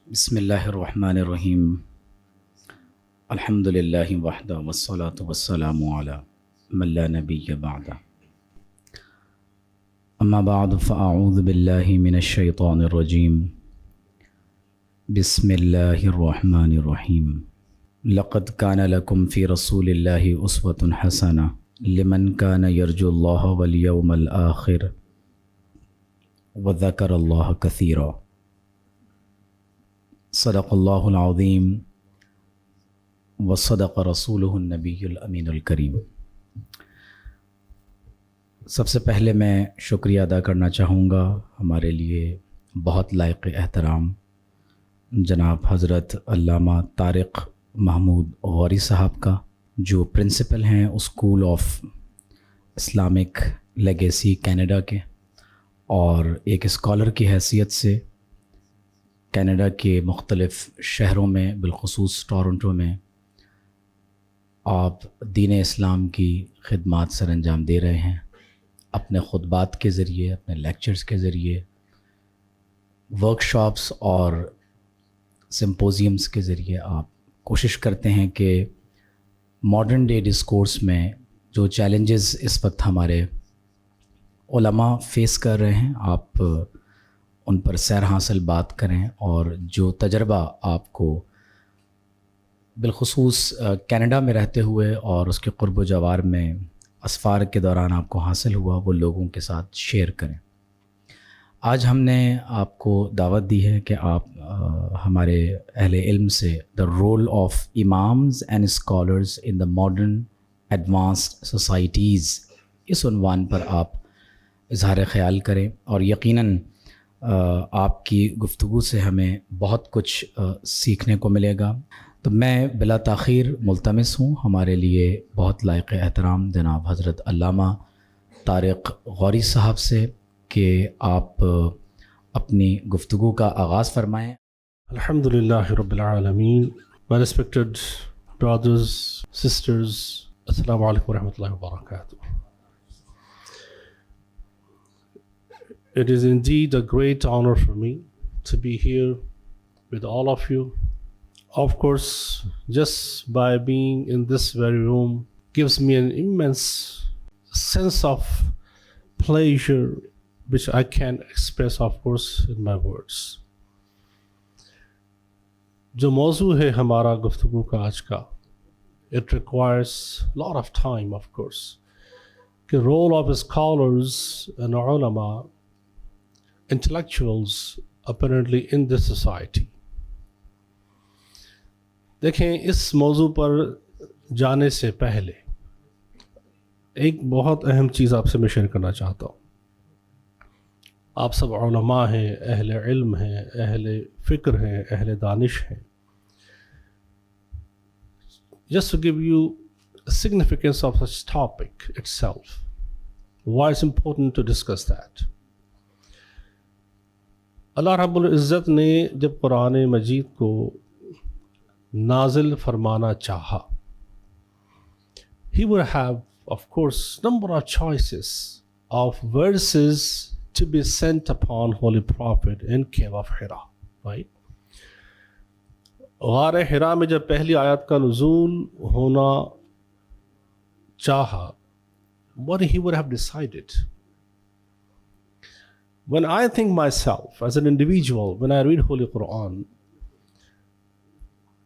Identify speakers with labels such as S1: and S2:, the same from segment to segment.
S1: بسم اللہ الرحمن الرحیم الحمد للہ وحدہ والصلاة والسلام علی من لا نبی بعدہ اما بعد فاعوذ باللہ من الشیطان الرجیم بسم اللہ الرحمن الرحیم لقد کان لکم فی رسول اللہ اسوة حسنہ لمن کان یرجو اللہ والیوم الآخر وذکر اللہ کثیرا صدق اللہ العظیم وصدق رسولہ النبی الامین الکریم۔ سب سے پہلے میں شکریہ ادا کرنا چاہوں گا ہمارے لیے بہت لائق احترام جناب حضرت علامہ طارق محمود غوری صاحب کا، جو پرنسپل ہیں school of Islamic legacy Canada کے، اور ایک اسکالر کی حیثیت سے کینیڈا کے مختلف شہروں میں بالخصوص ٹورنٹو میں آپ دین اسلام کی خدمات سر انجام دے رہے ہیں۔ اپنے خطبات کے ذریعے، اپنے لیکچرز کے ذریعے، ورکشاپس اور سمپوزیمز کے ذریعے آپ کوشش کرتے ہیں کہ ماڈرن ڈے ڈسکورس میں جو چیلنجز اس وقت ہمارے علماء فیس کر رہے ہیں، آپ ان پر سیر حاصل بات کریں، اور جو تجربہ آپ کو بالخصوص کینیڈا میں رہتے ہوئے اور اس کے قرب و جوار میں اسفار کے دوران آپ کو حاصل ہوا، وہ لوگوں کے ساتھ شیئر کریں۔ آج ہم نے آپ کو دعوت دی ہے کہ آپ ہمارے اہل علم سے the role of imams and scholars in the modern advanced societies, اس عنوان پر آپ اظہار خیال کریں، اور یقیناً آپ کی گفتگو سے ہمیں بہت کچھ سیکھنے کو ملے گا۔ تو میں بلا تاخیر ملتمس ہوں ہمارے لیے بہت لائق احترام جناب حضرت علامہ طارق غوری صاحب سے کہ آپ اپنی گفتگو کا آغاز فرمائیں۔
S2: Alhamdulillah Rabbil Alameen. My respected brothers, sisters, Assalamu alaikum wa rahmatullahi wa barakatuh. It is indeed a great honor for me to be here with all of you. Of course, just by being in this very room gives me an immense sense of pleasure which I can't express, of course, in my words. جو موضوع ہے ہمارا گفتگو کا آج کا، it requires a lot of time, of course. کہ role of scholars and ulama, intellectuals apparently in this society. دیکھیں، اس موضوع پر جانے سے پہلے ایک بہت اہم چیز آپ سے میں شیئر کرنا چاہتا ہوں۔ آپ سب علماء ہیں، اہل علم ہیں، اہل فکر ہیں، اہل دانش ہیں۔ Just to give you a significance of such topic itself, why it's important to discuss that. اللہ رب العزت نے جب قرآن مجید کو نازل فرمانا چاہا، He would have, of course, number of choices of verses to be sent upon Holy Prophet in Cave of Hira, right? غار حرا میں جب پہلی آیت کا نزول ہونا چاہا، what he would have decided. When I think myself as an individual, when I read Holy Quran,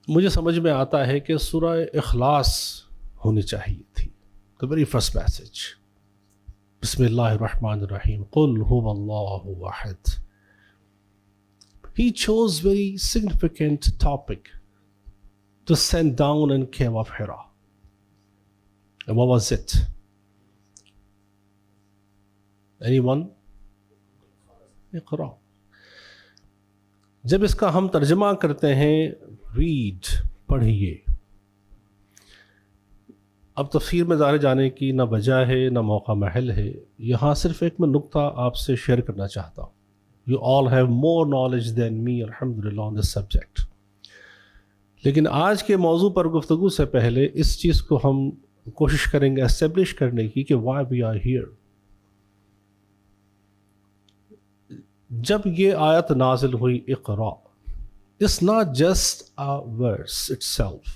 S2: مجھے سمجھ میں آتا ہے کہ سورہ اخلاص ہونی چاہیے تھی، the very first passage. بسم اللہ الرحمن الرحیم، قل هو اللہ احد. He chose very significant topic to send down in Cave of Hira. And what was it? Anyone? اقرا. جب اس کا ہم ترجمہ کرتے ہیں، ریڈ، پڑھیے. اب تفسیر میں ظاہر جانے کی نہ وجہ ہے نہ موقع محل ہے، یہاں صرف ایک میں نقطہ آپ سے شیئر کرنا چاہتا ہوں. You all have more knowledge than me, alhamdulillah, on this subject. لیکن آج کے موضوع پر گفتگو سے پہلے اس چیز کو ہم کوشش کریں گے اسٹیبلش کرنے کی کہ why we are here. جب یہ آیت نازل ہوئی اقرا، It's not just a verse itself.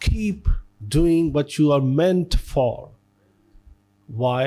S2: keep doing what you are meant for. Why?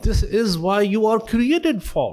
S2: This is why you are created for.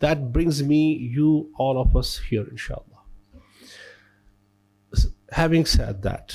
S2: that brings me, you, all of us here inshallah. Having said that,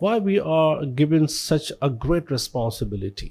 S2: Why we are given such a great responsibility?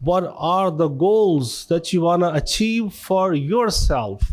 S2: What are the goals that you wanna achieve for yourself?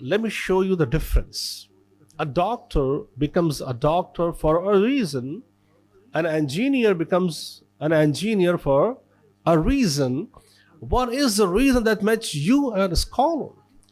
S2: Let me show you the difference. A doctor becomes a doctor for a reason. An engineer becomes an engineer for a reason. What is the reason that makes you a scholar?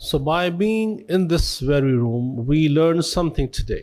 S2: So by being in this very room, we learn something today.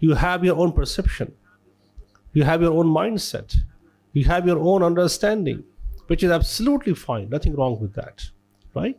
S2: You have your own perception, you have your own mindset, you have your own understanding, which is absolutely fine, nothing wrong with that, right?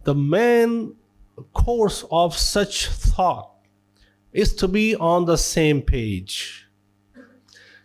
S2: the main course of such thought is to be on the same page.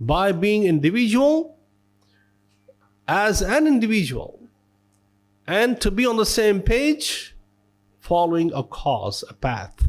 S2: By being individual, as an individual, and to be on the same page, following a cause, a path.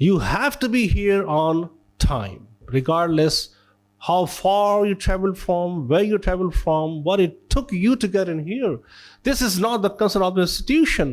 S2: You have to be here on time, regardless how far you traveled from, where you traveled from, what it took you to get in here. This is not the concern of the institution.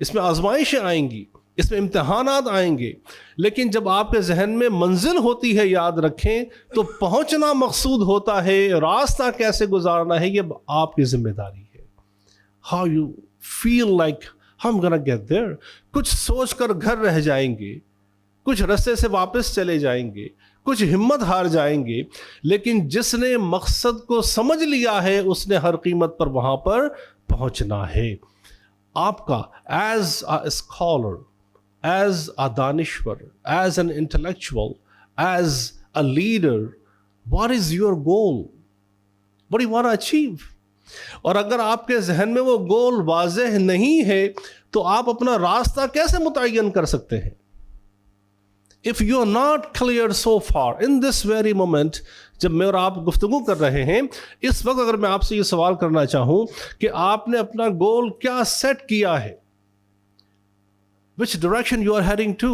S2: اس میں آزمائشیں آئیں گی، اس میں امتحانات آئیں گے، لیکن جب آپ کے ذہن میں منزل ہوتی ہے، یاد رکھیں، تو پہنچنا مقصود ہوتا ہے، راستہ کیسے گزارنا ہے یہ آپ کی ذمہ داری ہے. ہاؤ یو فیل لائک ہم گنا گیٹ دیر. کچھ سوچ کر گھر رہ جائیں گے، کچھ رستے سے واپس چلے جائیں گے، کچھ ہمت ہار جائیں گے، لیکن جس نے مقصد کو سمجھ لیا ہے اس نے ہر قیمت پر وہاں پر پہنچنا ہے. آپ کا as a scholar, as a دانشور، as an intellectual, as a leader, what is your goal? What you want to achieve? اور اگر آپ کے ذہن میں وہ گول واضح نہیں ہے تو آپ اپنا راستہ کیسے متعین کر سکتے ہیں؟ If you are not clear so far in this very moment، جب میں اور آپ گفتگو کر رہے ہیں اس وقت، اگر میں آپ سے یہ سوال کرنا چاہوں کہ آپ نے اپنا گول کیا سیٹ کیا ہے، which direction you are heading to,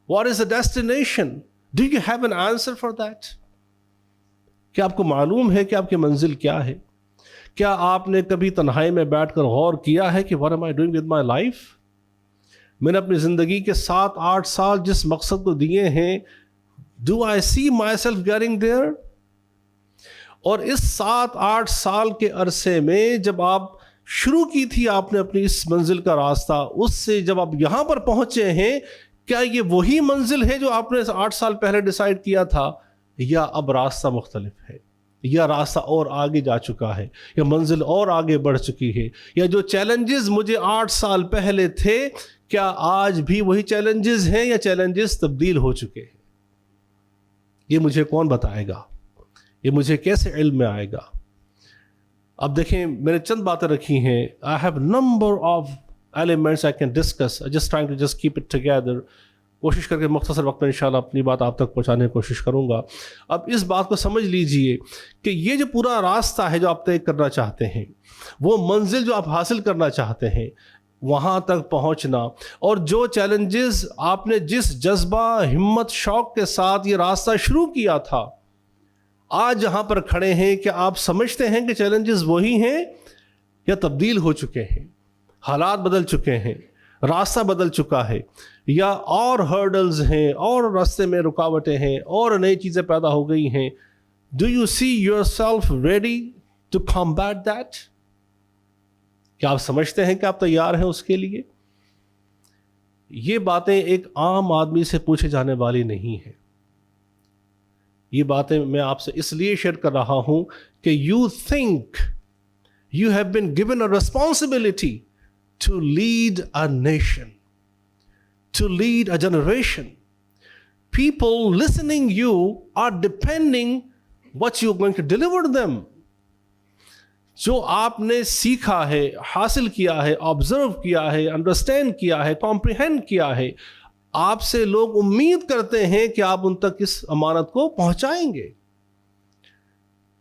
S2: what is the destination, do you have an answer for that؟ کیا آپ کو معلوم ہے کہ آپ کی منزل کیا ہے؟ کیا آپ نے کبھی تنہائی میں بیٹھ کر غور کیا ہے کہ what am I doing with my life؟ میں نے اپنی زندگی کے 7-8 سال جس مقصد کو دیے ہیں، do I see myself getting there؟ اور اس 7-8 سال کے عرصے میں جب آپ شروع کی تھی آپ نے اپنی اس منزل کا راستہ، اس سے جب آپ یہاں پر پہنچے ہیں، کیا یہ وہی منزل ہے جو آپ نے 8 سال پہلے ڈیسائیڈ کیا تھا، یا اب راستہ مختلف ہے، یا راستہ اور آگے جا چکا ہے، یا منزل اور آگے بڑھ چکی ہے، یا جو چیلنجز مجھے 8 سال پہلے تھے کیا آج بھی وہی چیلنجز ہیں یا چیلنجز تبدیل ہو چکے ہیں؟ یہ مجھے کون بتائے گا؟ یہ مجھے کیسے علم میں آئے گا؟ اب دیکھیں، میں نے چند باتیں رکھی ہیں. I have number of elements I can discuss. I'm just trying to just keep it together. کوشش کر کے مختصر وقت میں انشاءاللہ اپنی بات آپ تک پہنچانے کی کوشش کروں گا. اب اس بات کو سمجھ لیجئے کہ یہ جو پورا راستہ ہے جو آپ طے کرنا چاہتے ہیں، وہ منزل جو آپ حاصل کرنا چاہتے ہیں، وہاں تک پہنچنا، اور جو چیلنجز آپ نے جس جذبہ، ہمت، شوق کے ساتھ یہ راستہ شروع کیا تھا، آج جہاں پر کھڑے ہیں کہ آپ سمجھتے ہیں کہ چیلنجز وہی ہیں یا تبدیل ہو چکے ہیں، حالات بدل چکے ہیں، راستہ بدل چکا ہے، یا اور ہرڈلز ہیں، اور راستے میں رکاوٹیں ہیں، اور نئی چیزیں پیدا ہو گئی ہیں. Do you see yourself ready to combat that? کیا آپ سمجھتے ہیں کہ آپ تیار ہیں اس کے لیے؟ یہ باتیں ایک عام آدمی سے پوچھے جانے والی نہیں ہیں. یہ باتیں میں آپ سے اس لیے شیئر کر رہا ہوں کہ you think you have been given a responsibility to lead a nation, to lead a generation. People listening you are depending what you are going to deliver them. جو آپ نے سیکھا ہے، حاصل کیا ہے، آبزرو کیا ہے، انڈرسٹینڈ کیا ہے، کمپریہینڈ کیا ہے، آپ سے لوگ امید کرتے ہیں کہ آپ ان تک اس امانت کو پہنچائیں گے.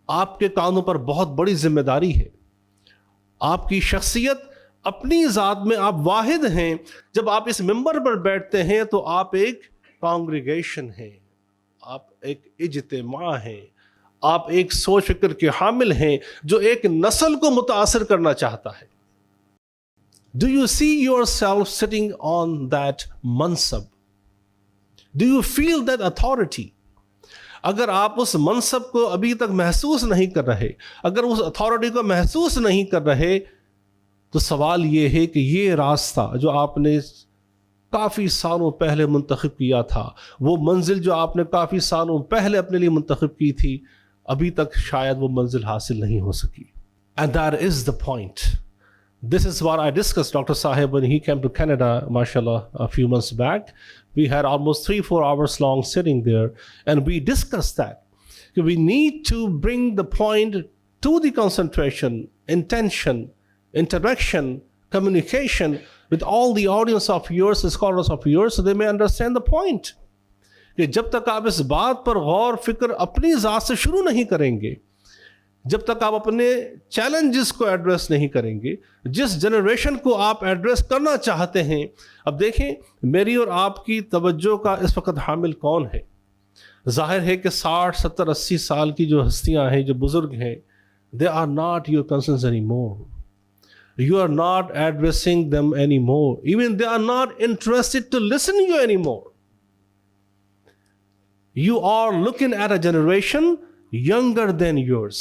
S2: آپ کے کانوں پر بہت بڑی ذمہ داری ہے. آپ کی شخصیت اپنی ذات میں آپ واحد ہیں. جب آپ اس ممبر پر بیٹھتے ہیں تو آپ ایک کانگریگیشن ہیں، آپ ایک اجتماع ہیں، آپ ایک سوچ فکر کے حامل ہیں جو ایک نسل کو متاثر کرنا چاہتا ہے. Do you see yourself sitting on that منصب؟ Do you feel that authority؟ اگر آپ اس منصب کو ابھی تک محسوس نہیں کر رہے، اگر اس اتھارٹی کو محسوس نہیں کر رہے، تو سوال یہ ہے کہ یہ راستہ جو آپ نے کافی سالوں پہلے منتخب کیا تھا، وہ منزل جو آپ نے کافی سالوں پہلے اپنے لیے منتخب کی تھی، ابھی تک شاید وہ منزل حاصل نہیں ہو سکی. And that is the point. This is what I discussed, Dr. Sahib, when he came to Canada, mashallah, a few months back. We had almost 3-4 hours long sitting there, and we discussed that. We need to bring the point to the concentration, intention, interaction, communication with all the audience of yours, the scholars of yours, so they may understand the point. کہ جب تک آپ اس بات پر غور فکر اپنی ذات سے شروع نہیں کریں گے، جب تک آپ اپنے چیلنجز کو ایڈریس نہیں کریں گے، جس جنریشن کو آپ ایڈریس کرنا چاہتے ہیں. اب دیکھیں، میری اور آپ کی توجہ کا اس وقت حامل کون ہے؟ ظاہر ہے کہ 60, 70, 80 سال کی جو ہستیاں ہیں، جو بزرگ ہیں، they are not your concerns anymore. You are not addressing them anymore. Even they are not interested to listen to you anymore. You are looking at a generation younger than yours.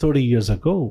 S2: 30 years ago.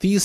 S2: 30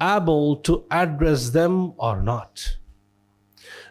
S2: able to address them or not.